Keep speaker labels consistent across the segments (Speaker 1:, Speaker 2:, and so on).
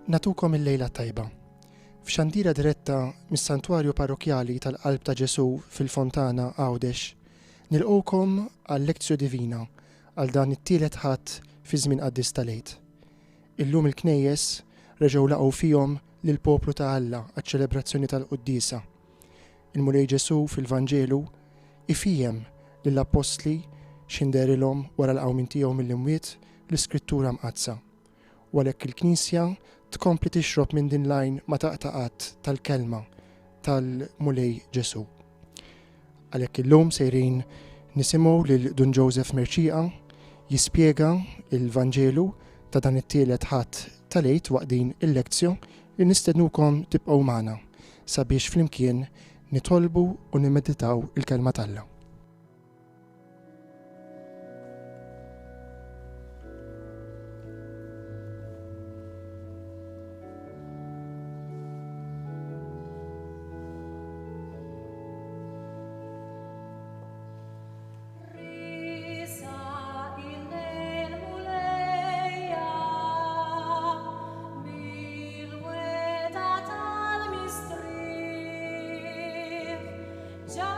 Speaker 1: Natukom il-lejla tajba. F'xandira diretta mis-Santwarju Parrokjali tal-Qalb ta' Ġesu fil-Fontana Għawdex, nilqgħukom għal-Lezzju Divina għal dan it-tielet ħadd fi żmien qaddis tal-Għid. Illum il-knejjes reġgħu laqgħu fihom lill-poplu ta' Alla għaċ-ċelebrazzjoni tal-Qudiesa. Il-Mulej Ġesu fil-Vanġelu ifihiem lill-Apostli x'inderilhom wara l-qawmin tiegħu mill-imwiet l-Iskrittura mqazza. U għalhekk il-Knisja tkompli tixrob minn din l-għajn ma taqtaqat tal-kelma tal-Mulej Ġesu. Għalhekk illum sejrin nisimgħu lil Dun Joseph Merċieqa jispjega il-Vanġelu ta' dan it-tielet ħadd tal-Għid waqt din il-lezzju li nistednukom tibqgħu magħna sabiex flimkien nitolbu u nimmeditaw il-kelma tal-Alla.
Speaker 2: Già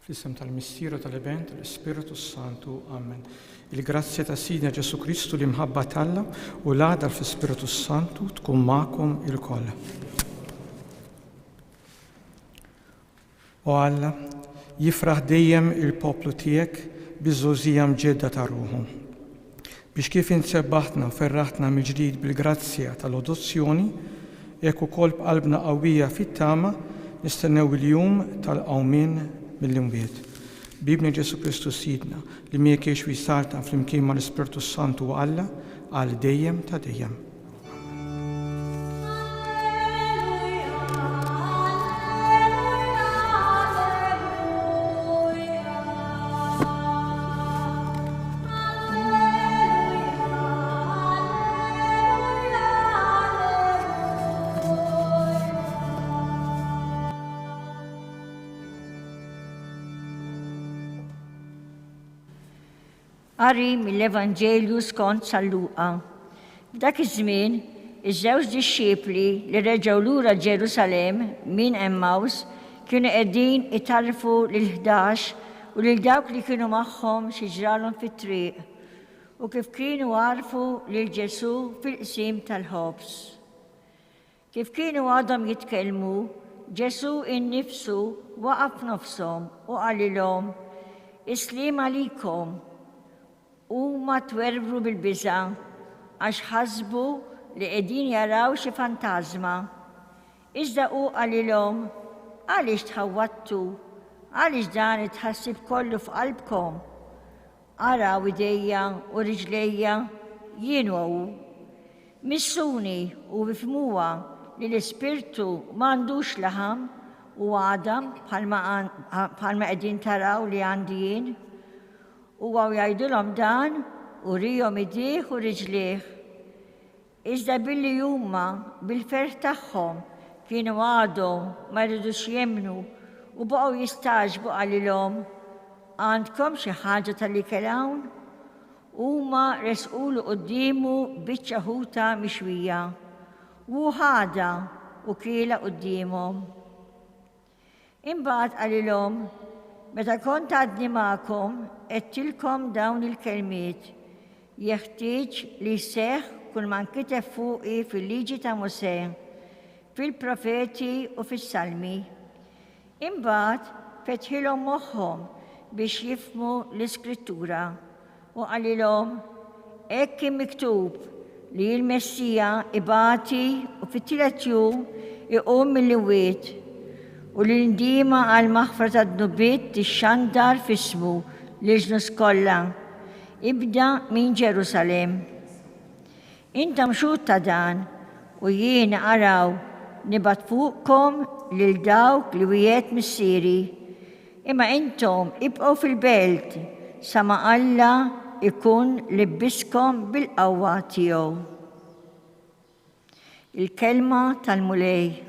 Speaker 2: Fl-isem tal-Missiru tal-Iben tal-Ispiritu Santu. Amen. Il-grazzja ta' Sidna Ġesu Kristu li mħabba Alla u l-għadar fl-Ispiritu Santu tkun magħkom il-koll. O Alla, jifraħ dejjem il-poplu tiegħek biż-żożija mġedda ta' ruħu. Biex kif insebbaħtna u ferraħtna mill-ġdid bil-grazzja tal-adozzjoni, hekk ukoll b'qalbna qawwija fit-tama nistennew il-jum tal-qawmien mill-imwiet. Bibni Ġesu Kristu Sidna li miekiex wissalta flimkien mal Ispiritu Santu u Alla għal dejjem ta' dejjem.
Speaker 3: Qari mill-Evanġelju skont San Luqa. F'dak iż-żmien, iż-żewġ dixxiepli li reġgħu lura Ġerusalemm minn Emmaus kienu qegħdin itarfu lil-11 u lil dawk li kienu magħhom xi ġralhom fit-triq u kif kienu għarfu lil Ġesu fil-qsim tal-ħobs. Kif kienu għadhom jitkellmu, Ġesu innifsu waqaf nofshom u qalilhom: Isliem għalikom. Huma twervru bil-biża' għax ħasbu li qegħdin jaraw xi fantażma. Iżda hu qalilhom: għaliex tħawwadtu, għaliex dan it-tħassib kollu f'qalbkom? Araw idejja u riġlejja, jien hu. Missuni u bifhmuha li l-Ispirtu m'għandux laħam u għadam bħalma qegħdin taraw li għandi jien. U għaw jgħidulhom dan u rihom idejh u riġlejh. Iżda billi huma bil-ferħ tagħhom kienu għadhom ma jridux jemmnu u baqgħu jistaġbu qalilhom: għandkom xi ħaġa tal-ikel hawn? Huma resqulu qudiemu biċċa ħuta mixwija u ħada u kiela qudiemhom. Imbagħad qalilhom: meta kont għadni magħkom qedtilkom dawn il-kelmiet, jeħtieġ li jseħħ kull ma nkiteb fuqi fil-liġi ta' Musè, fil-profeti u fis-salmi. Imbagħad fetħilhom moħħhom biex jifhmu l-Iskrittura u qalilhom: hekk kien miktub li l-Messija ibati u fit-tielet jum iqum mill-imwiet u l-indima għal maħfra ta' d-nubiet tixxandar f'ismu l-ġnus kollha, ibda minn Ġerusalemm. Intom xhud ta' dan u jien araw nibgħat fuqkom lil dawk li wiegħed missieri, imma intom ibqgħu fil-belt sa ma Alla ikun libbiskom bil-qawwa tiegħu. Il-kelma tal-mulej.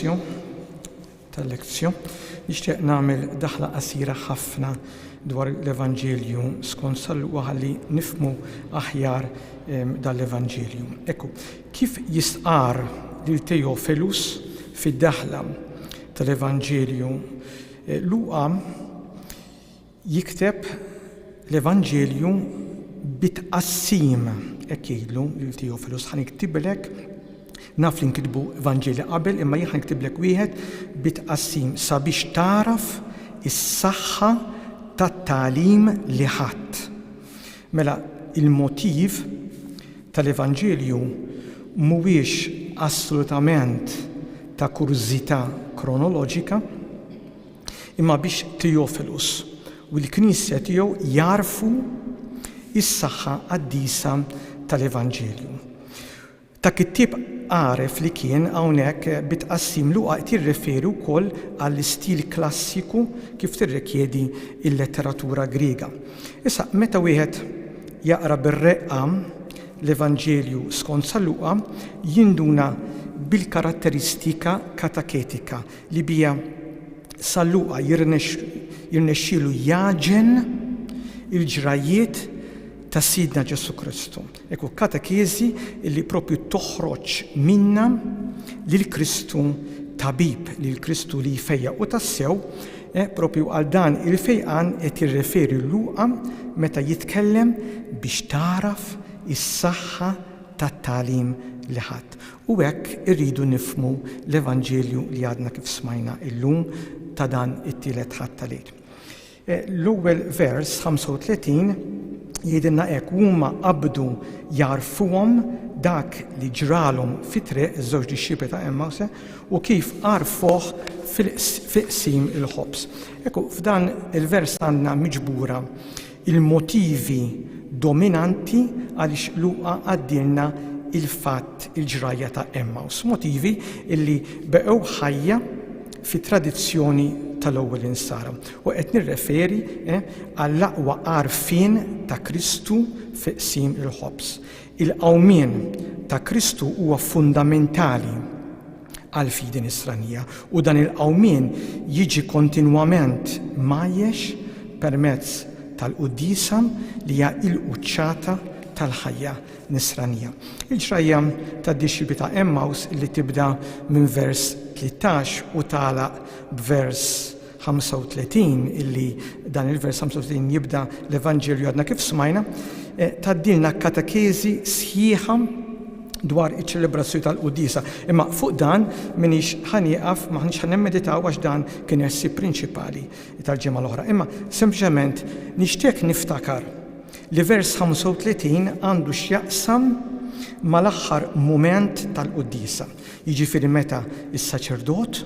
Speaker 2: introduzzju tal-lezzjon nixtieq nagħmel daħla qasira ħafna dwar l-Evanġelju skont San Luqa ħalli nifhmu aħjar dal-Evanġelju. Ekku, kif jistqar lil Teofilus fid-daħla tal-Evanġelju, Luqa jikteb l-Evanġelju bitqassim, hekk jgħidlu lil Teofilus, ħaniktibelek naf li nkitbu Evanġelja qabel, imma jien ħaniktibelek wieħed bitqassim sabiex taraf is-saħħa tat-tagħlim li ħadd. Mela il-motiv tal-Evanġelju mhuwiex assolutament ta' kurżità kronoloġika, imma biex Teofilus u l-Knisja tiegħu jarfu is-saħħa qaddisa tal-Evanġelju. Ta' kittib għaref li kien hawnhekk bitqassim Luqa qed jirreferi wkoll għall-istil klassiku kif tirrikjedi l-letteratura Griega. Issa meta wieħed jaqra bir-reqqa l-Evanġelju skont San Luqa jinduna bil-karatteristika kataketika li bija San Luqa jirnexxielu jaġen il-ġrajiet ta' Sidna Ġesu Kristu. Ekku katekesi li propju toħroġ minna lil Kristu tabib, lil Kristu li jfejja u tassew propju għal dan il-fejqan qed jirreferi Luqa meta jitkellem biex taraf is-saħħa tat-tagħlim li ħadd. U hekk irridu nifhmu l-Evanġelju li għadna kif smajna illum ta' dan it-tielet ħadd tal-Għid. L-ewwel vers 35 jgħidilna hekk huma qabdu jarfuhom dak li ġralhom fit-triq iż-żewġ dixxipli ta' Emmaus u kif għarfuh fil-qsim il-ħobs. Ekku f'dan il-vers għandna miġbura il-motivi dominanti għaliex Luqa għaddilna il-fatt il-ġrajja ta' Emmaus. Motivi illi beqgħu ħajja fit-tradizzjoni tal-ewwel insara. U qed nirreferi għall-aqwa għarfien ta' Kristu fi qsim il-ħobs. Il-qawmien ta' Kristu huwa fundamentali għal fidi nisranija u dan il-qawmien jiġi kontinwament majjex permezz tal-qudiesa li hija il-quċċata tal-ħajja nisranija. Il-ġrajja tad-dixxipli ta' Emmaus li tibda minn vers 13 u tagħlaq b'vers 35 illi dan il-vers 35 jibda l-Evanġelju għadna kif smajna, taddilna katekesi sħiħa dwar iċ-ċelebrazzjoni tal-Qudiesa. Imma fuq dan minix ħanieqaf ma ħanix ħanemmeditaw għax dan kien essi prinċipali tal-ġimgħa l-oħra. Imma sempliċement nixtieq niftakar li vers 35 għandu x'jaqsam mal-aħħar mument tal-Qudiesa. Jiġifieri meta is-saċerdot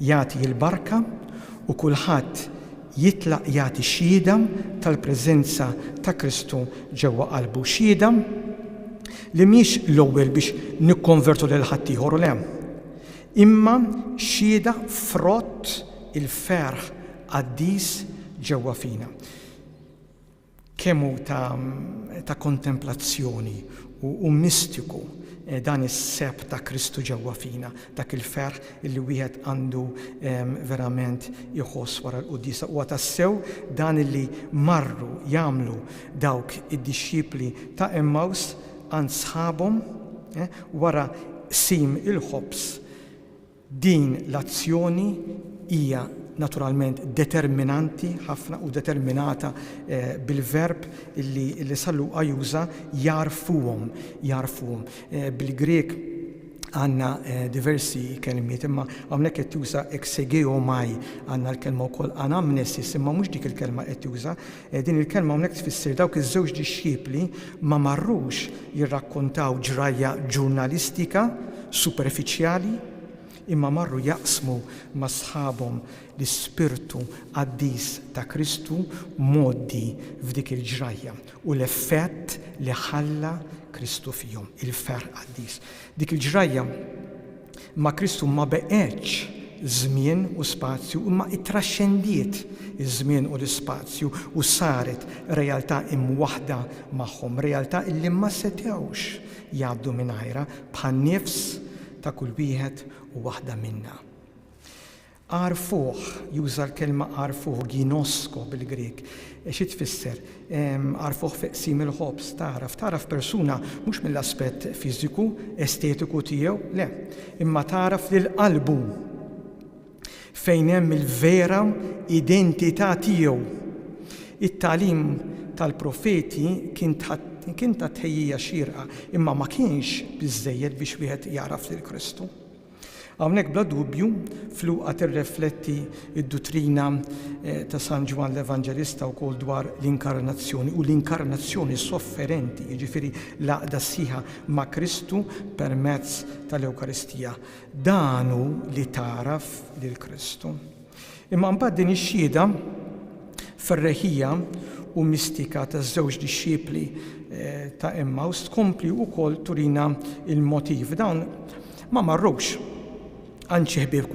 Speaker 2: jagħti l-barka u kulħadd jitlaq jagħti xhieda tal-preżenza ta' Kristu ġewwa qalbu. Xhieda li mhix l-ewwel biex nikkonvertu lil ħadd ieħor le, imma xhieda frott il-ferħ qaddis ġewwa fina. Kemm hu ta' kontemplazzjoni u mistiku dan is-seb ta' Kristu ġewwa fina, dak il-ferħ li wieħed għandu verament jħoss wara l-Qudiesa. U tassew dan illi marru jagħmlu dawk id-dixxipli ta' Emmaus għand sħabhom wara qsim il-ħobs. Din l-azzjoni hija naturalment determinanti ħafna u determinata bil-verb illi San Luqa juża jarfuhom. Bil-Grek għandna diversi kelmiet, imma hawnhekk qed juża exegeomai, għandna l-kelma wkoll anamnesis, imma mhux dik il-kelma qed juża. Din il-kelma hawnhekk tfisser dawk iż-żewġ dixxipli ma marrux jirrakkontaw ġrajja ġurnalistika superfiċjali, imma marru jaqsmu ma' sħabhom l-ispirtu qaddis ta' Kristu moddi f'dik il-ġrajja u l-effett li ħalla Kristu fihom, il-ferħ qaddis. Dik il-ġrajja ma' Kristu ma beqgħetx żmien u spazju, imma ittraxxendiet iż-żmien u l-ispazju u saret realtà imwaħda magħhom, realtà illi ma setgħux jgħaddu mingħajrha bħan nifs ta' kull wieħed u waħda minna. Arfuh, juża l-kelma arfuh, ginosko bil-Grek. Xi tfisser? Arfuh fiqsim il-ħobs, taraf persuna mhux mill-aspett fiżiku, estetiku tiegħu, le, imma taraf lil qalbu fejn hemm il-vera identità tiegħu. It-tagħlim tal-profeti kien ta' tħejjija xierqa, imma ma kienx biżżejjed biex wieħed jaraf lil Kristu. Hawnhekk bla dubju fluqa tirrifletti d-dottrina ta' San Ġwan l-Evanġelista wkoll dwar l-inkarnazzjoni u l-inkarnazzjoni sofferenti, jiġifieri l-għaqda sħiħa ma' Kristu permezz tal-Ewkaristija. Danu li taraf lil Kristu. Imma mbagħad din ix-xhieda ferreħija u mistika taż-żewġ dixxiepli ta' Emmaus tkompli wkoll turina il-motiv. Dawn ma marrux għand ħbieb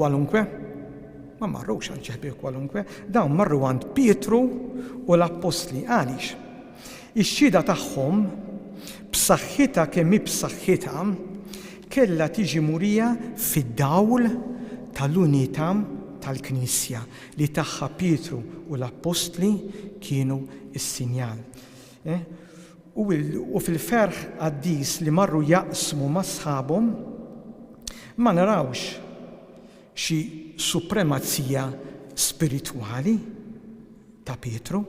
Speaker 2: kwalunkwe, dawn marru għand Pietru u l-Apostli. Għaliex? Ix-xhieda tagħhom b'saħħitha kemm hi b'saħħitha kellha tiġi murija fid-dawl tal-unità tal-Knisja li tagħha Pietru u l-Apostli kienu s-sinjal. U fil-ferħ qaddis li marru jaqsmu ma' sħabhom ma narawx xi supremazija spiritwali ta' Pietru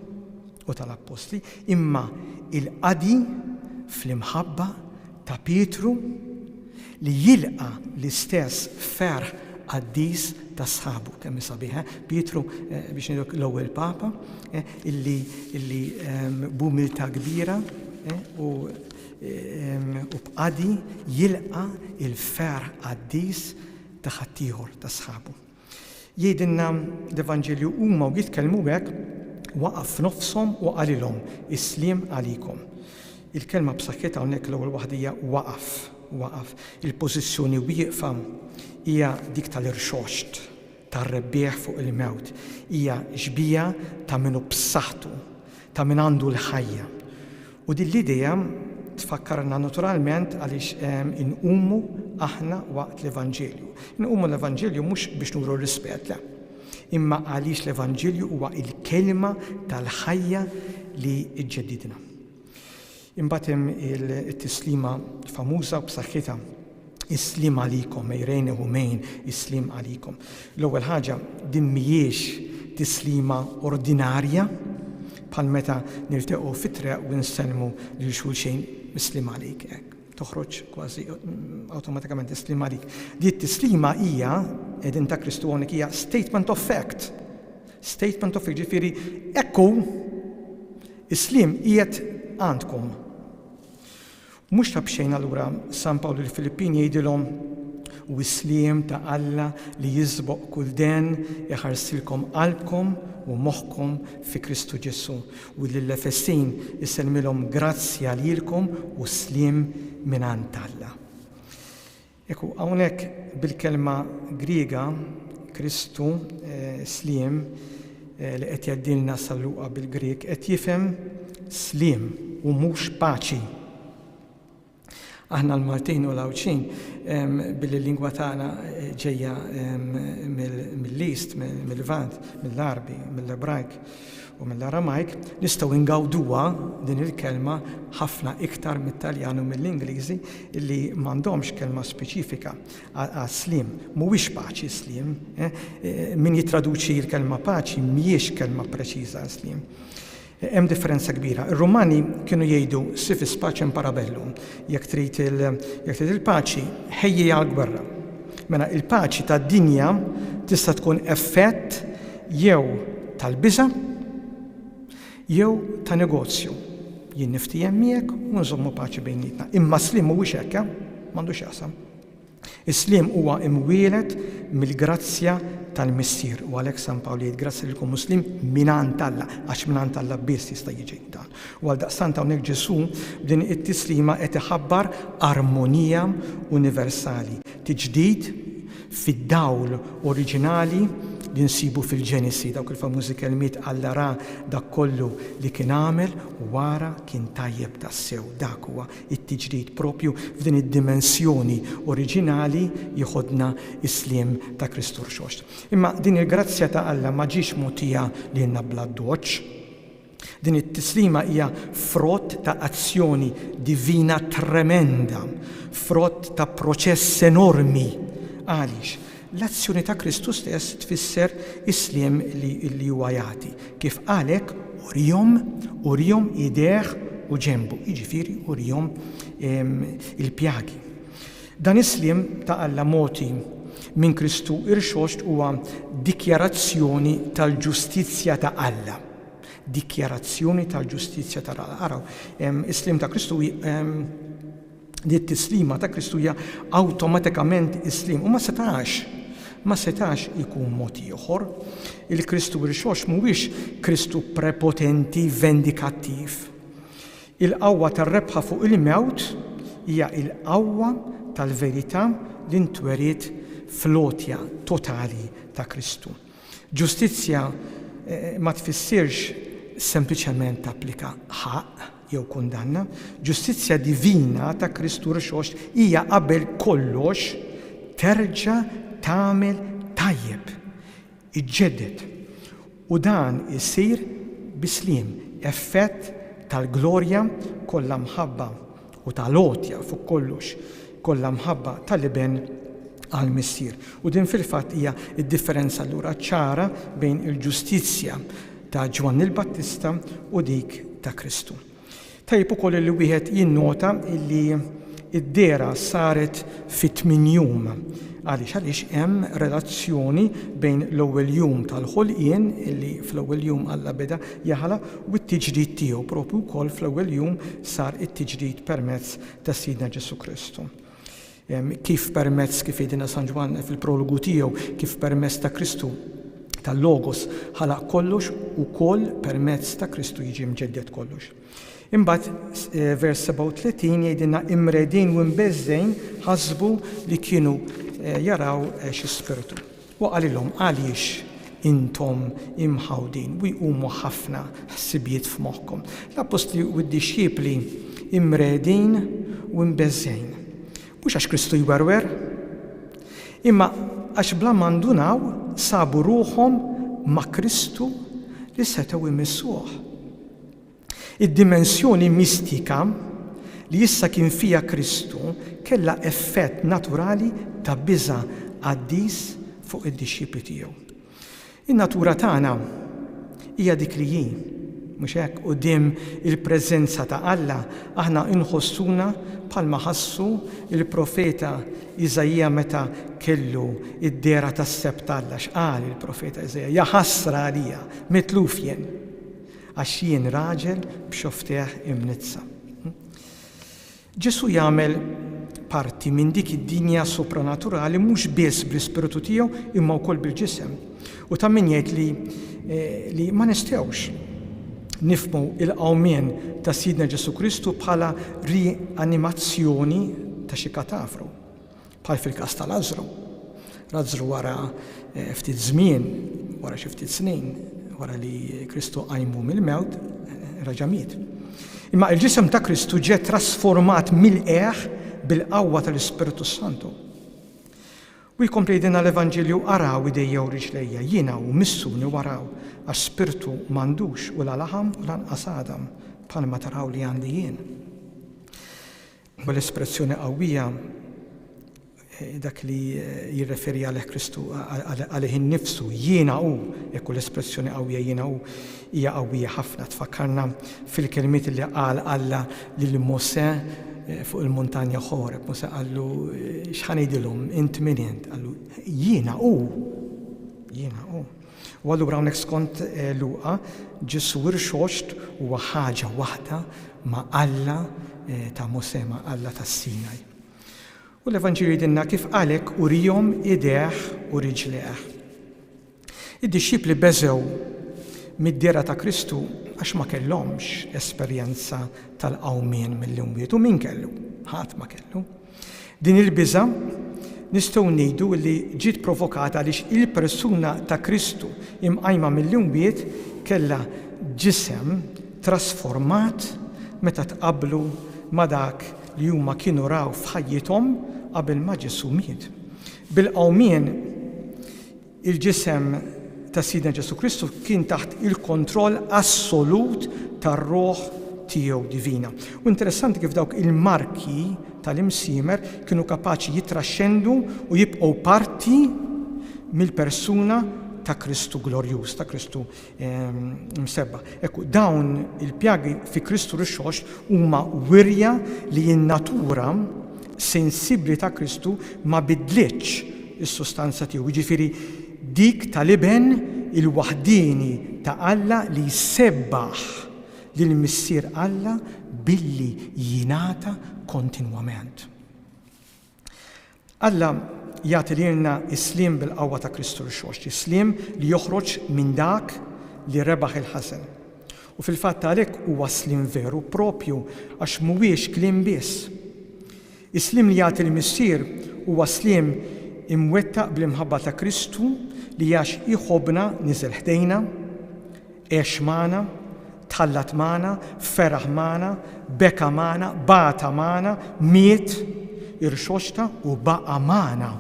Speaker 2: u tal-Apostli, imma il-qadi fl-imħabba ta' Pietru li jilqa l-istess ferħ qaddis ta' sħabu kemm sabiħ. Pietru biex nidok l-ewwel Papa illi b'umiltà kbira u b'qadi jilqa il-ferħ qaddis ta' ħaddieħor ta' sħabu. Jgħidilna l-Evanġelju huma u jitkellmu hekk waqaf nofshom u qalilhom isliem għalikom. Il-kelma b'saħħitha hawnhekk l-ewwel waħda hija waqaf. Il-pożizzjoni wieqfa hija dik tal-irxoxt, tar-rebbieħ fuq il-mewt, hija ġbija ta' minnu b'saħħtu, ta' min għandu l-ħajja. U din l-idea tfakkarna naturalment għaliex inqumu aħna waqt l-Evanġelju. Inqumu l-Evanġelju mhux biex nuru rispett, le, imma għaliex l-Evanġelju huwa il-kelma tal-ħajja li ġġedidna. Imbagħad hemm it-tislima famuża b'saħħitha islim għalikom, ejrejn humejn, islim għalikom. L-ewwel ħaġa din mhijiex tislima ordinarja bħal meta niltaqgħu fit-triq u nselmu lil xulxejn islim għalik. Toħroġ kważi awtomatikament islim għalik. Di t-tislima hija qegħdin ta' Kristu hawnhekk hija statement of fact. Statement of fact, ġifieri ekku islim qiegħed għandkom. Mhux ta' bxejn allura San Pawlu l-Filippini jgħidilhom u islim ta' Alla li jiżboq kull den iħarsilkom qalbkom u moħħkom fi Kristu Ġesu u lill-Efesin isellmilhom grazzja lilkom u slim mingħand Alla. Ekku hawnhekk bil-kelma Griega Kristu slim li qed jgħaddilna sal-Luqa bil-Grek qed jifhem slim u mhux paċi. Aħna l-Maltin u l-Awċin bil-lingwa tagħna ġejja mill-List, mill-Levant, mill-Arbi, mill-Ebrajk u mill-Aramajk, nistgħu ngawduha din il-kelma ħafna iktar mit-Taljan u mill-Ingliżi li m'għandhomx kelma speċifika għas-slim. Mhuwiex paċi slim. Min jitraduċi l-kelma paċi mhijiex kelma preċiża slim. Hemm differenza kbira. Ir-Rumani kienu jgħidu si fis pacem parabellum. Jekk trid il-paċi ħejji għall-gwerra. Mela il-paċi tad-dinja tista' tkun effett jew tal-biża' jew ta' negozju. Jien niftijem miegħek u nżommu paċi bejnietna. Imma slim mhuwiex hekk, m'għandux jaqsam. Is-slim huwa imwieled mill-grazzja tal-Missier u għalhekk San Pawlu jgħid grazzja lilkom muslim mingħand Alla, għax mingħand Alla biss jista' jiġi dan. U għaldaqstant hawnhekk Ġesu b'din it-tislima qed iħabbar armonija universali, tiġdid fid-dawl oriġinali li nsibu fil-Ġenesi, dawk il-famużi kelmiet Alla ra dak kollu li kien għamel u wara kien tajjeb tassew. Dak huwa it-tiġdid propju f'din id-dimensjoni oriġinali jieħodna is-sliem ta' Kristu rxoxt. Imma din il-grazzja ta' Alla ma ġiex mogħtija lilna bla doċċ. Din it-tislima hija frott ta' azzjoni divina tremenda, frott ta' proċess enormi. Għaliex? L-azzjoni ta' Kristu stess tfisser is-sliem li huwa jagħti. Kif qalek urihom idejh u ġenbu, jiġifieri urihom il-pjagi. Dan is-sliem ta' Alla mogħti minn Kristu irxoxt huwa dikjarazzjoni tal-ġustizzja ta' Alla. Dikjarazzjoni tal-ġustizzja ta' Alla. Araw, is-sliem ta' Kristu di t-tislima ta' Kristu hija awtomatikament islim u ma setax ikun mod ieħor. Il-Kristu rixox mhuwiex Kristu prepotenti vendikattiv. Il-qawwa tar-rebħa fuq il-mewt hija il-qawwa tal-verità li ntweriet flotja totali ta' Kristu. Ġustizzja ma tfissirx sempliċement tapplika ħaq jew kundanna, ġustizzja divina ta' Kristu rixox hija qabel kollox terġa' tagħmel tajjeb, iġġedded. U dan isir bisliem, effett tal-glorja kollha mħabba u tal-għotja fuq kollox kollha mħabba tal-iben għal-missier. U din fil-fatt hija d-differenza allura ċara bejn il-ġustizzja ta' Ġwann il-Battista u dik ta' Kristu. Tajb ukoll li wieħed jinnota li id-dera saret fit-8 jum. Għaliex hemm relazzjoni bejn l-ewwel jum tal-ħolqien illi fl-ewwel jum Alla beda jaħla u t-tiġdid tiegħu propju wkoll fl-ewwel jum sar it-tiġdid permezz ta' Sidna Ġesu Kristu. Kif permezz kif jgħidilna San Ġwann fil-prologu tiegħu kif permezz ta' Kristu tal-Logos ħalaq kollox ukoll permezz ta' Kristu jiġi mġedded kollox. Imbagħad vers 37 jgħidilna imredin u mbeżżejn ħasbu li kienu jaraw xi spiritu. U qalilhom għaliex intom imħawdin u jqumu ħafna ħsibijiet f'moħħkom. L-Apostli u d-dixxiepli imredin u mbeżżejn. Mhux għax Kristu jwerwer, imma għax bla mandunaw sabu ruhom ma' Kristu li setgħu imissuh. Id-dimensjoni mistika li issa kien fija Kristu kellha effett naturali ta' biża' għaddis fuq id-dixxiepli tiegħu. In-natura tagħna hija dik li hi, mhux hekk quddiem il-preżenza ta' Alla aħna inħossuna bħalma ħassu il-profeta Iżajja meta kellu id-dera tas-sebt Alla x'qal il-profeta Iżajja ja ħasra għalija mitluf jien għax jien raġel b'xofteħ imnizza. Ġesu jagħmel parti minn dik id-dinja supranaturali mhux biss bl-ispiritu tiegħu imma wkoll bil-ġisem. U ta' min jgħid li ma nistgħux nifhmu il-qawmien ta' Sidna Ġesu Kristu bħala rianimazzjoni ta' xi katafru. Bħal fil-każ ta' Lażru. Lażru wara ftit żmien, wara xi ftit snin, wara li Kristu qajmu mill-mewt, raġa' miet. Imma il-ġisem ta' Kristu ġie trasformat mill-qiegħ bil-qawwa tal-Ispiritu Santu. U jkompli jgħidilna l-Evanġelju araw idejja u riġlejja, jiena u missuni waraw għax spirtu m'għandux u la laħam u lanqas għadam bħalma taraw li għandi jien. U l-espressjoni qawwija dak li jirreferi għalih Kristu għalih innifsu jiena hu, jekk l-espressjoni qawwija jiena hu hija qawwija ħafna tfakkarna fil-kelmiet li qal Alla lil Mosè fuq il-muntanja Ħoreb. Mosè qallu x'ħan ngħidilhom int min int? Qallu jiena hu. U allura hawnhekk skont Luqa Ġesu rxoxt huwa ħaġa waħda ma' Alla ta' Mosè ma' Alla tas-Sinaj. U l-Evanġelju jgħidilna kif qalek urihom idejh u riġlejh. Id-dixxiepli beżew mid-dera ta' Kristu għax ma kellhomx esperjenza tal-qawmien mill-imwiet u min kellu? Ħadd ma kellu. Din il-biża' nistgħu ngħidu li ġiet provokata għaliex il-persuna ta' Kristu imqajma mill-imwiet kellha ġisem trasformat meta tqabblu ma' dak li huma kienu raw f'ħajjithom qabel ma Ġesu miet. Bil-qawmien il-ġisem ta' Sidna Ġesu Kristu kien taħt il-kontroll assolut tar-Ruħ tiegħu divina. U interessanti kif dawk il-marki tal-imsiemer kienu kapaċi jitraxxendu u jibqgħu parti mill-persuna ta' Kristu glorjuż, ta' Kristu msebba. Ekku, dawn il-pjagi fi Kristu rixxox huma wirja li n-natura sensibbli ta' Kristu ma bidlitx is-sustanza tiegħu. Jiġifieri dik tal-iben il-waħdini ta' Alla li jsebbaħ lil missier Alla billi jingħata kontinwament. Alla jagħti lilna islim bil-qawwa ta' Kristu rixxox, islim li joħroġ minn dak li rebaħ il-ħażen. U fil-fatt għalhekk huwa slim veru propju għax mhuwiex kliem biss. Islim li jagħti l-missier huwa slim imwettaq bl-imħabba ta' Kristu li għax iħobna niżel ħdejna, għex magħna, tħallat magħna, feraħ magħna, beka magħna, bata magħna, miet, irxoxta u baqa' magħna.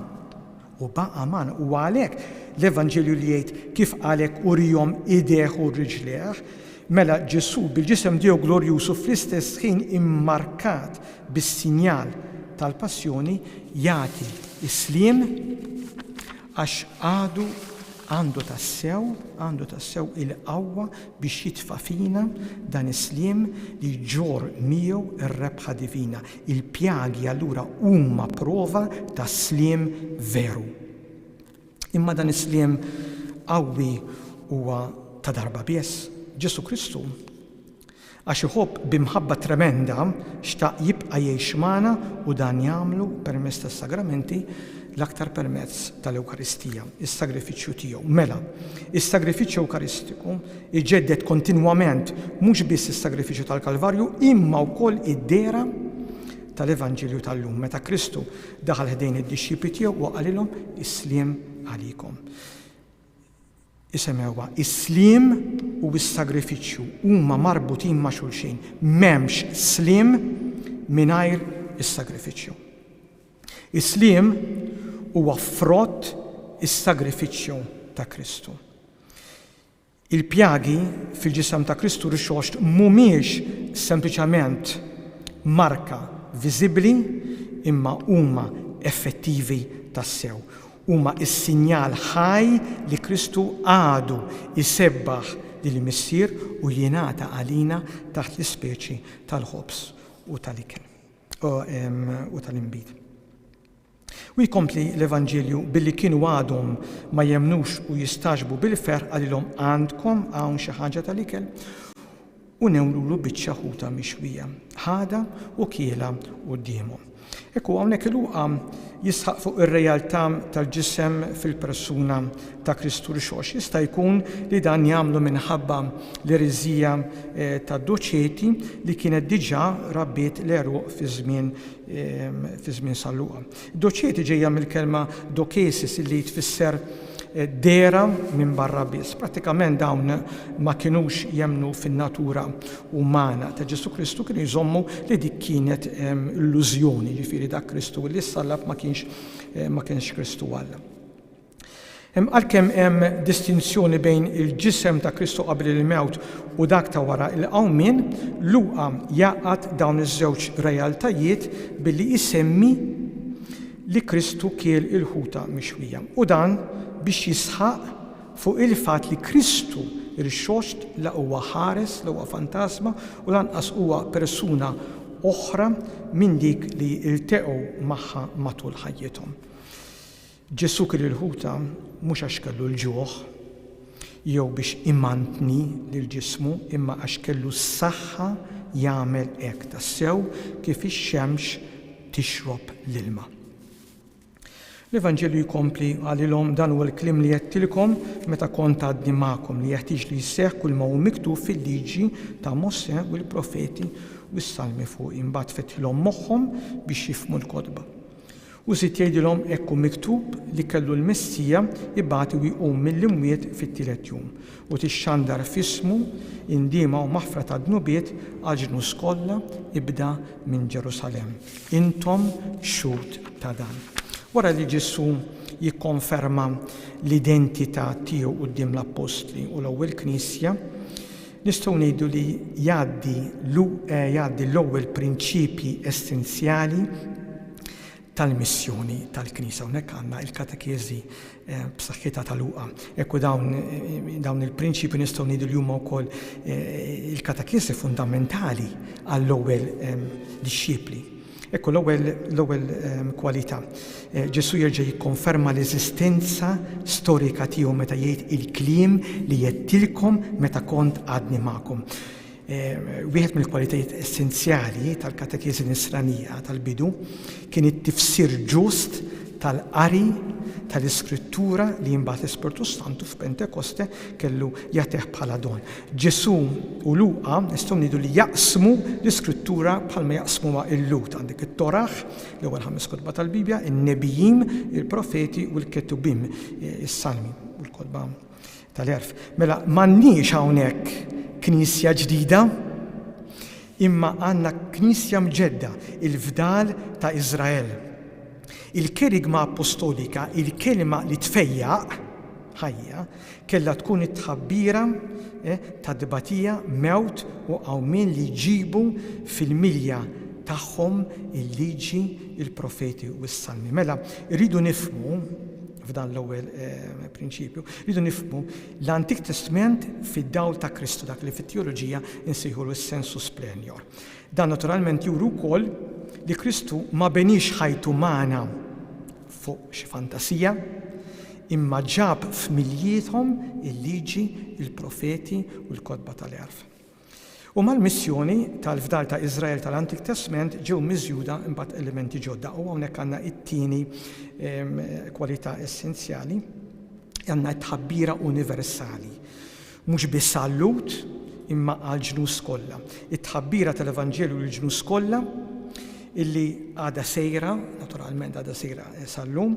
Speaker 2: U baqa' magħna. U għalhekk l-Evanġelju li jgħid kif għalhekk urihom idejh u riġlejh, mela Ġesu bil-ġisem tiegħu glorjuż u fl-istess ħin immarkat bis-sinjal tal-passjoni jagħti islim għax għandu tassew il-qawwa biex jitfa' fina dan islim li ġor miegħu ir-rebħa divina. Il-pjagi allura huma prova ta' slim veru. Imma dan islim qawwi huwa ta' darba biss. Ġesu Kristu għax iħobb b'imħabba tremenda xtaq jibqa' jgħix magħna u dan jagħmlu permezz tas-sagramenti l-aktar permezz tal-Ewkaristija, is-sagrifiċċju tiegħu. Mela, is-sagrifiċċju Ewkaristiku iġġedded kontinwament mhux biss is-sagrifiċċju tal-Kalvarju imma wkoll id-dera tal-Evanġelju tal-lum meta Kristu daħal ħdejn id-dixxipli tiegħu u qalilhom islim għalikom. Isemewha is-slim u s-sagrifiċċju huma marbutin ma' xulxin. M'hemmx slim mingħajr is-sagrifiċċju. Is-slim huwa frott is-sagrifiċċju ta' Kristu. Il-pjagi fil-ġisem ta' Kristu rixxoxt mhumiex sempliċement marka viżibbli imma huma effettivi tas-sew. Huma s-sinjal ħaj li Kristu għadu jsebbaħ lill-missier u jingħata għalina taħt l-ispeċi tal-ħobs u tal-ikel u tal-inbid. U jkompli l-Evanġelju billi kienu għadhom ma jemnux u jistaġbu bil-ferħ għalilhom għandkom hawn xi ħaġa tal-ikel u newlulu biċċa ħuta mixwija, ħada u kiela qudiemhom. Ekku hawnhekk il-Luqa jisħaq fuq ir-realtà tal-ġisem fil-persuna ta' Kristu rixxox. Jista' jkun li dan jagħmlu minħabba l-ereżija tad-doċeti li kienet diġà rabbiet l-eruq fi żmien sal-Luqa. Doċeti ġejja mill-kelma dokesis li tfisser dera minn barra biss. Pratikament dawn ma kienux jemnu fin-natura umana ta' Ġesu Kristu, kienu jżommu li dik kienet illużjoni, ġifieri dak Kristu li ssallab ma kienx Kristu Alla. Għalkemm hemm distinzjoni bejn il-ġisem ta' Kristu qabel il-mewt u dak ta' wara il-qawmien, Luqa jaqgħad dawn iż-żewġ realtajiet billi isemmi li Kristu kiel il-ħuta mixwija. U dan biex jisħaq fuq il-fatt li Kristu rixxoxt la huwa ħares, la huwa fantasma u lanqas huwa persuna oħra minn dik li ilteqgħu magħha matul ħajjithom. Ġesu kiel il-ħuta mhux għax kellu l-ġuħ jew biex imantni lil ġismu imma għax kellu s-saħħa jagħmel hekk tassew kif ix-xemx tixrob l-ilma. L-Evanġelju jkompli għalilhom dan huwa l-kliem li jettilkom meta kont għadni magħkom li jeħtieġ li jseħħ kull ma hu miktub fil-liġi ta' Mosè u l-profeti u s-salmi fuq imbagħad fetħilhom moħħhom biex jifhmu l-kotba. U sit jgħidilhom hekk miktub li kellu l-Messija jibgħatu jqum mill-imwiet fit-tielet jum. U tixxandar f'ismu indiema u maħfra ta' dnubiet għal ġnus kollha ibda minn Ġerusalem. Intom xhud ta' dan. Wara li Ġesu jikkonferma l-identità tiegħu quddiem l-Apostli u l-ewwel Knisja, nistgħu ngħidu li jgħaddi l-ewwel prinċipji essenzjali tal-missjoni tal-Knisja. Hawnhekk għandna l-katekiżi b'saħħitha ta' Luqa. Ekku dawn il-prinċipji nistgħu ngħidu li huma wkoll il-katekiżi fundamentali għall-ewwel dixxipli. Ekku l-ewwel kwalità. Ġesu jerġa' jikkonferma l-eżistenza storika tiegħu meta jgħid il-kliem li jettilkom meta kont għadni magħkom. Wieħed mill-kwalitajiet essenzjali tal-katekiżi nisranija tal-bidu kien it-tifsir ġust tal-qari tal-Iskrittura li jimbagħad l-Ispirtu Santu f'Pentekoste kellu jagħtih bħala don. Ġesu u Luqa nistgħu ngħidu li jaqsmu l-Iskrittura bħalma jaqsmu ma' il-Lut. Għandek it-Toraħ, l-ewwel 5 kotba tal-Bibja, in-Nebijim, il-Profeti u l-Ketubim, is-Salmi u l-kotba tal-Erf. Mela m'għandniex hawnhekk Knisja ġdida, imma għandna Knisja mġedda, il-fdal ta' Iżrael. Il-kerigma apostolika, il-kelma li tfejjaq ħajja, kellha tkun it-tħabbira ta' dibatija, mewt u qawmien li jġibu fil-milja tagħhom il-liġi, il-profeti u s-salmi. Mela, rridu nifhmu f'dan l-ewwel prinċipju, rridu nifhmu l-Antik Testament fid-dawl ta' Kristu, dak li fit-teoloġija insejħulu s-sensus plenior. Dan naturalment juru wkoll li Kristu ma benix ħajtu magħna fuq xi fantasija, imma ġab f'miljietom il-liġi, il-profeti u l-kotba tal-erf. U mal-missjoni tal-fdal ta' Iżrael tal-Antik Testament ġew miżjuda imbagħad elementi ġodda. U hawnhekk għandna it-tieni kwalità essenzjali, għandna t-tħabbira universali. Mhux biss għall-Lut imma għall-ġnus kollha. It-tħabbira tal-Evanġelju lill-ġnus kollha illi għadha sejra, naturalment għadha sejra sal-lum,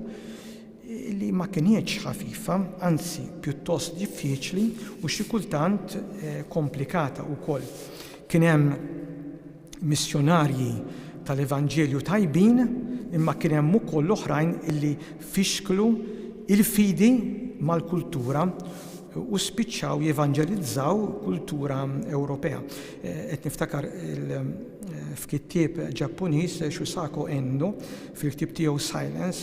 Speaker 2: illi ma kienx ħafifa, anzi pjuttost diffiċli u xi kultant komplikata wkoll. Kien hemm missjonarji tal-Evanġelju tajbin, imma kien hemm ukoll oħrajn illi fixklu il-fidi mal-kultura u spiċċaw jevanġelizzaw kultura Ewropea. Qed niftakar f'kittieb Ġappuniż Shusako Endo fil-ktieb tiegħu Silence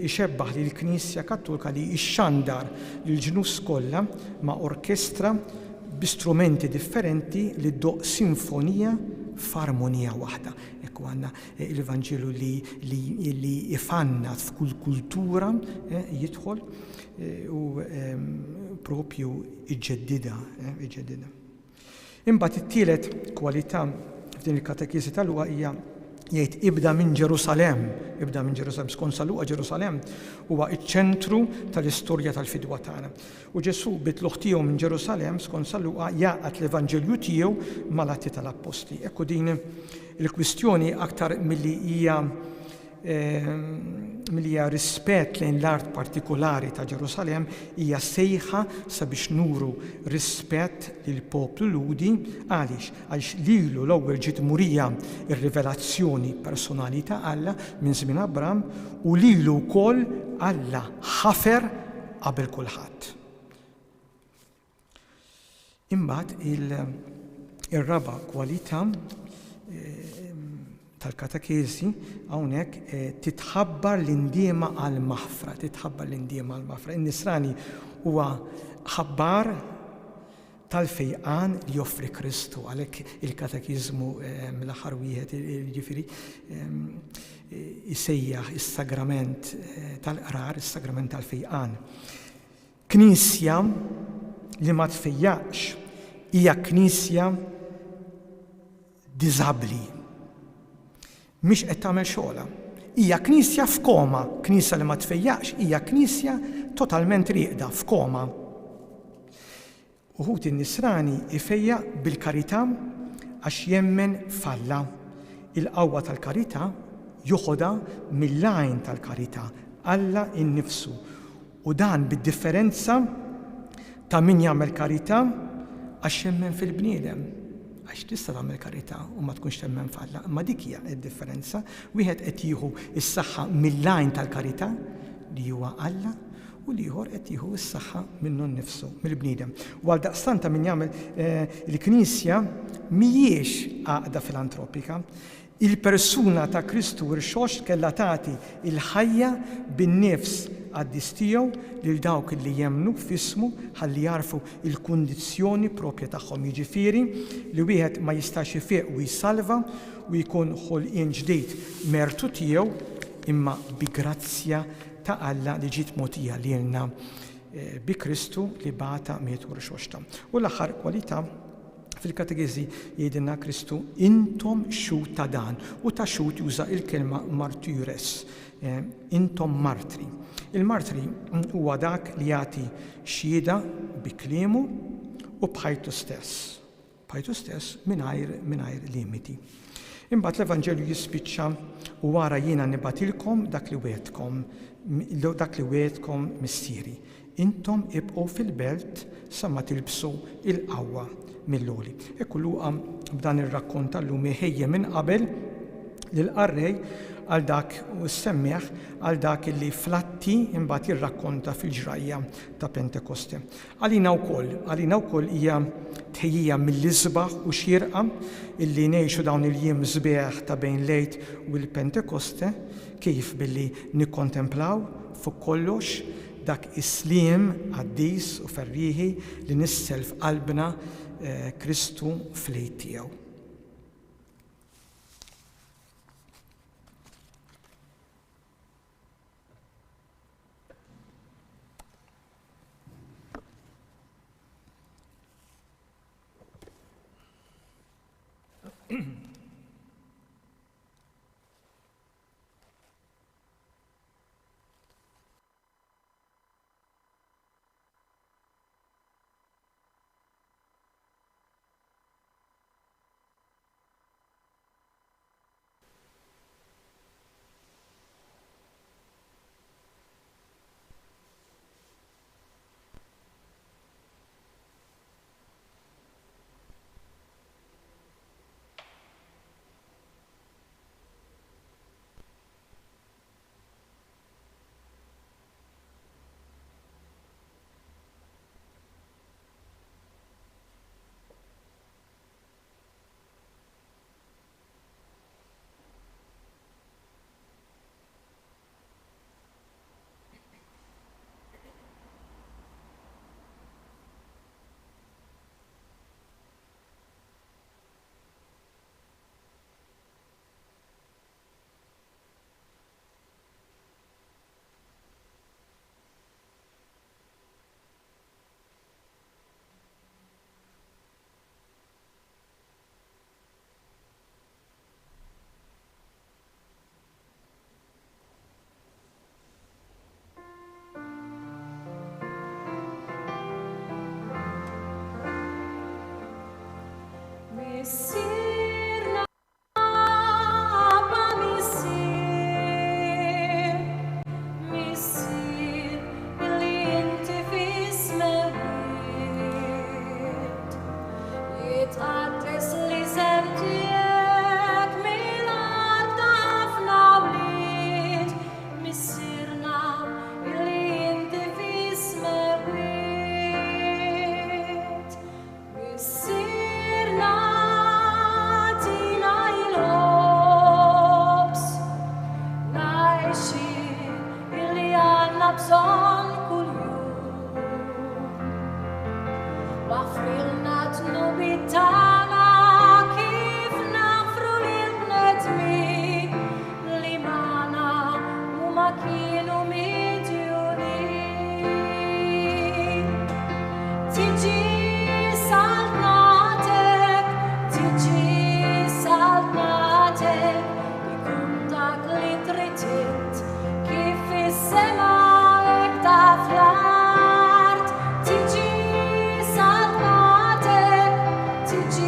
Speaker 2: ixebbaħ li l-Knisja Kattolika li xxandar lill-ġnus kollha ma' orkestra b'istrumenti differenti li ddoq sinfonija f'armonija waħda. Ekku għandna l-Evanġelu li ifannat f'kull kultura jidħol u propju iġġeddida. Imbagħad it-tielet kwalità f'din il-katekiżi tal-Luqa hija jgħid ibda minn Ġerusalem, skont sa Luqa Ġerusalem huwa iċ-ċentru tal-istorja tal-fidwa tagħna. U Ġesu bitluħ tiegħu minn Ġerusalem skont sa Luqa jaqgħad l-Evanġelju tiegħu mal-Atti tal-Apostli. Ekku din il-kwistjoni aktar milli hija rispett lejn l-art partikolari ta' Ġerusalem hija sejħa sabiex nuru rispett lil poplu Ludi għaliex lilu l-ewwel ġiet murija ir-rivelazzjoni personali ta' Alla minn żmien Abraham u lilu wkoll Alla ħafer qabel kulħadd. Imbagħad ir-raba' kwalità tal-katekiżi hawnhekk titħabbar l-indiema għall-maħfra, In-Nisrani huwa ħabbar tal-fejqan li joffri Kristu, għalhekk il-katekiżmu mill-aħħar wieħed jiġifieri isejjaħ is-sagrament tal-qrar, is-sagrament tal-fejqan. Knisja li ma tfejjaqx hija knisja diżabbli. Mhix qed tagħmel xogħla. Hija knisja f'koma, knisja li ma tfejjaqx, hija knisja totalment rieqda f'koma. Uħud in-Nisrani ifejjaq bil-karità għax jemmen falla. Il-qawwa tal-karità joħodha mill-lajn tal-karità, Alla innifsu. U dan bid-differenza ta' min jagħmel karità għax jemmen fil-bniedem. Għax tista' tagħmel karità u ma tkunx temmen f'Alla, imma dik hija d-differenza. Wieħed qed jieħu s-saħħa mill-lajn tal-karità li huwa Alla u liħor qed jieħu s-saħħa minnu nnifsu, mill-bniedem. U għal daqstant ta' min jagħmel il-Knisja mhijiex għaqda filantropika. Il-persuna ta' Kristu rxox kellha tagħti il-ħajja bin-nifs għad-dis tiegħu lil dawk li jemmnu f'ismu ħalli jarfu il-kundizzjoni proprja tagħhom. Jiġifieri li wieħed ma jistax ifieq u jsalva u jkun ħolqien ġdid mertu tiegħu imma bi grazzja ta' Alla li ġiet mogħtija lilna bi Kristu li bata miet u rxoxta. U l-aħħar kwalità fil-kategezi jgħidilna Kristu intom xut ta' dan u ta' xut juża il-kelma martires, intom martri. Il-martri huwa dak li jagħti xhieda bi kliemu u bħajtu stess. Bħajtu stess mingħajr limiti. Imbagħad l-Evanġelju jispiċċa u wara jiena nibatilkom dak li wegħdkom missieri. Intom ibqgħu fil-belt sa ma tilbsu il-qawwa mill-loli. Ekku Luqa b'dan ir-rakkont tal-lum ħejja minn qabel lill-qarrej għal dak u semmeħ għal dak li flatti imbagħad jirrakkonta fil-ġrajja ta' Pentekoste. Għalina wkoll hija tħejjija mill-isbaħ u xierqa illi ngħixu dawn il-jiem sbieħ ta' bejn lejt u l-Pentekoste kif billi nikkontemplaw fuq kollox dak is-sliem għaddis u ferrieħi li nissel f'qalbna Kristu fl-lejt tiegħu.
Speaker 4: Tiġi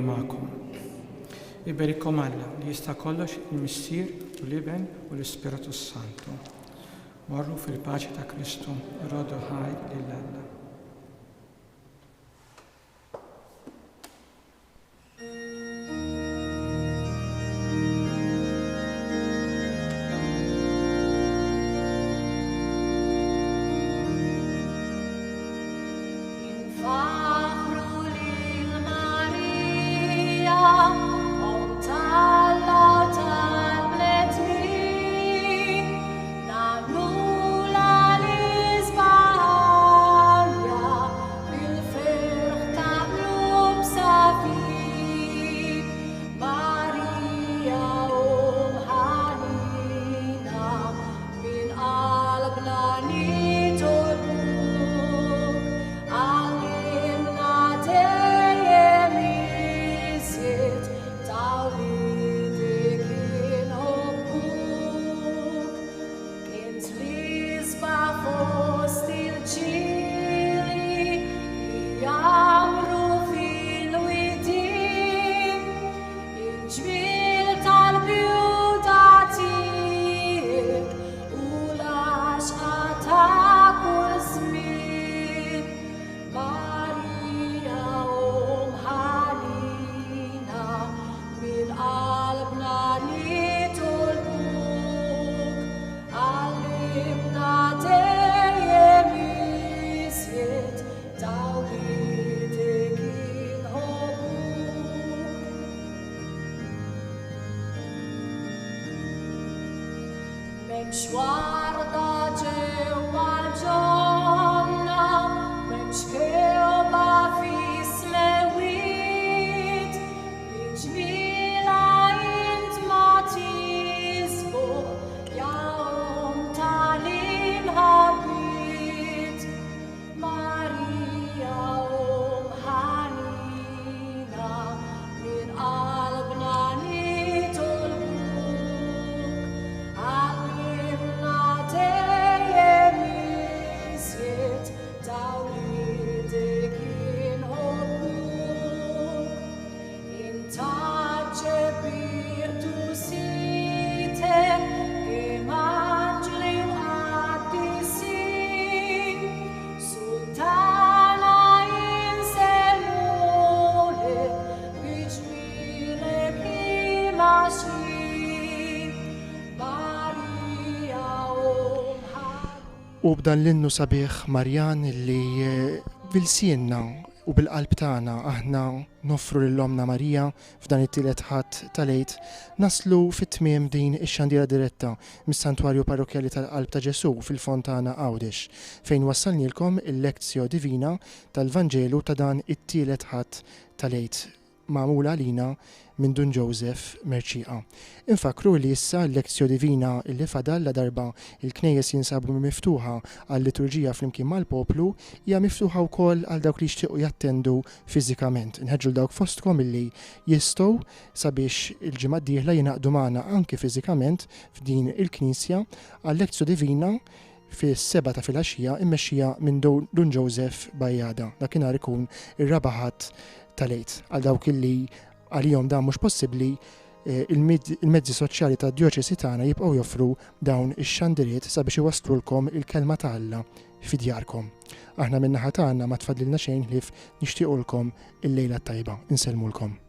Speaker 2: magħkom. Iberikom Alla li jista' kollox il-Missier u l-Iben u l-Ispiritu Santu. Morru fil-paċi ta' Kristu, rodu ħaj lill-Alla.
Speaker 4: M'hemmx warda ġewwa l-ġonna, m'hemmx kelba fis-smewit, bi-ġmiela int ma tisbuq, ja tal-imħabbit. Marija ħanina, min qalbna nitolbuk, għallimna dejjem iżjed tawlidek inħobbuk. Intaġġeb birtu sitek kemm anġli u qaddisin, Sultana insellulek biġmielek imaxin. Marija
Speaker 1: U b'dan l-innu sabiħ Marjan li bil-sienna u bil-qalb tagħna aħna noffru lill-Omna Marija f'dan it-tielet ħadd tal-Għid naslu fit-tmiem din ix-xandiera diretta mis-Santwarju Parrokjali tal-Qalb ta' Ġesu fil-Fontana Għawdex fejn wassalnilkom il-Lezzjo Divina tal-Vanġelu ta' dan it-tielet ħadd tal-Għid magħmula lina minn Dun Joseph Merċieqa. Infakru li issa l-Lezzjo Divina illi fadal la darba il-knejjes jinsabu miftuħa għall-liturġija flimkien mal-poplu hija miftuħa wkoll għal dawk li jixtiequ jattendu fiżikament. Inħeġġu dawk fostkom illi jistgħu sabiex il-ġimgħa d-dieħla jingħaqdu magħna anke fiżikament f'din il-Knisja għall-Lezzjo Divina fis-7 ta' filgħaxija immexxija minn Dun Joseph Bajjada. Dakinhar ikun ir-raba' ħadd tal-Għid. Għal dawk illi għalihom dan mhux possibbli il-mezzi soċjali tad djoċesi tagħna jibqgħu joffru dawn ix-xandiriet sabiex iwasslulkom il-kelma ta' Alla fidjarkom. Aħna min-naħa tagħna ma tfadlilna xejn ħlief nixtiequlkom il-lejla tajba. Insellmulkom.